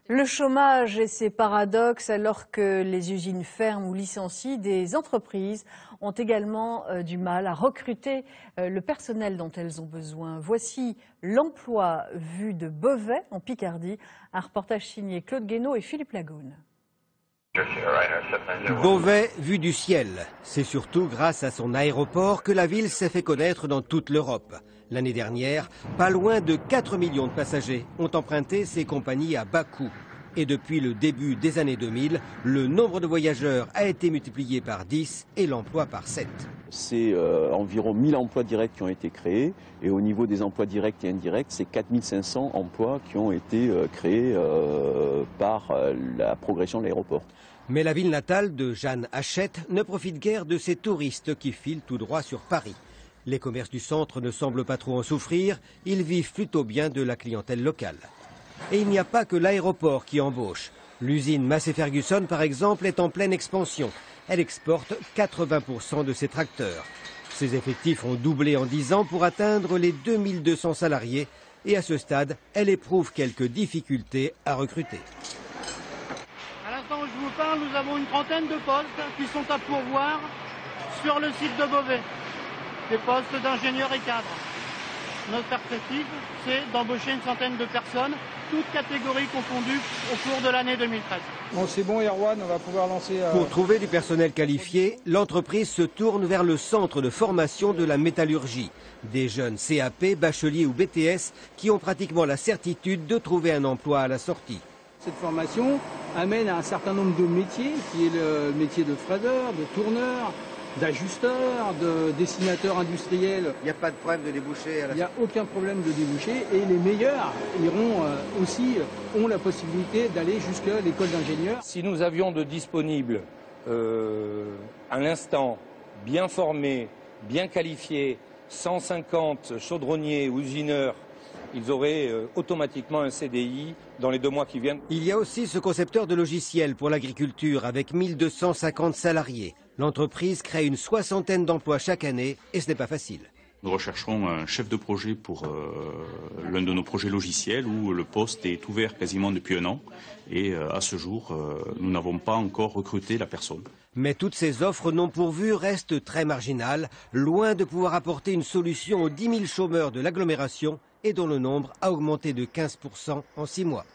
Le chômage et ses paradoxes, alors que les usines ferment ou licencient, des entreprises ont également du mal à recruter le personnel dont elles ont besoin. Voici l'emploi vu de Beauvais, en Picardie. Un reportage signé Claude Guénaud et Philippe Lagoune. Beauvais vu du ciel. C'est surtout grâce à son aéroport que la ville s'est fait connaître dans toute l'Europe. L'année dernière, pas loin de 4 millions de passagers ont emprunté ces compagnies à bas coût. Et depuis le début des années 2000, le nombre de voyageurs a été multiplié par 10 et l'emploi par 7. C'est environ 1000 emplois directs qui ont été créés. Et au niveau des emplois directs et indirects, c'est 4500 emplois qui ont été créés par la progression de l'aéroport. Mais la ville natale de Jeanne Hachette ne profite guère de ces touristes qui filent tout droit sur Paris. Les commerces du centre ne semblent pas trop en souffrir, ils vivent plutôt bien de la clientèle locale. Et il n'y a pas que l'aéroport qui embauche. L'usine Massey Ferguson, par exemple, est en pleine expansion. Elle exporte 80% de ses tracteurs. Ses effectifs ont doublé en 10 ans pour atteindre les 2200 salariés. Et à ce stade, elle éprouve quelques difficultés à recruter. À l'instant où je vous parle, nous avons une trentaine de postes qui sont à pourvoir sur le site de Beauvais. Des postes d'ingénieurs et cadres. Notre perspective, c'est d'embaucher une centaine de personnes, toutes catégories confondues, au cours de l'année 2013. Bon, c'est bon, Erwan, on va pouvoir lancer... Pour trouver du personnel qualifié, l'entreprise se tourne vers le centre de formation de la métallurgie. Des jeunes CAP, bacheliers ou BTS qui ont pratiquement la certitude de trouver un emploi à la sortie. Cette formation amène à un certain nombre de métiers, qui est le métier de fraiseur, de tourneur, d'ajusteur, de dessinateur industriel. Il n'y a pas de problème de déboucher à la... Il n'y a aucun problème de déboucher et les meilleurs ont la possibilité d'aller jusqu'à l'école d'ingénieur. Si nous avions de disponibles à l'instant bien formés, bien qualifiés, 150 chaudronniers ou usineurs, ils auraient automatiquement un CDI dans les 2 mois qui viennent. Il y a aussi ce concepteur de logiciels pour l'agriculture avec 1250 salariés. L'entreprise crée une 60aine d'emplois chaque année et ce n'est pas facile. Nous rechercherons un chef de projet pour l'un de nos projets logiciels où le poste est ouvert quasiment depuis 1 an. Et à ce jour, nous n'avons pas encore recruté la personne. Mais toutes ces offres non pourvues restent très marginales, loin de pouvoir apporter une solution aux 10 000 chômeurs de l'agglomération et dont le nombre a augmenté de 15% en 6 mois.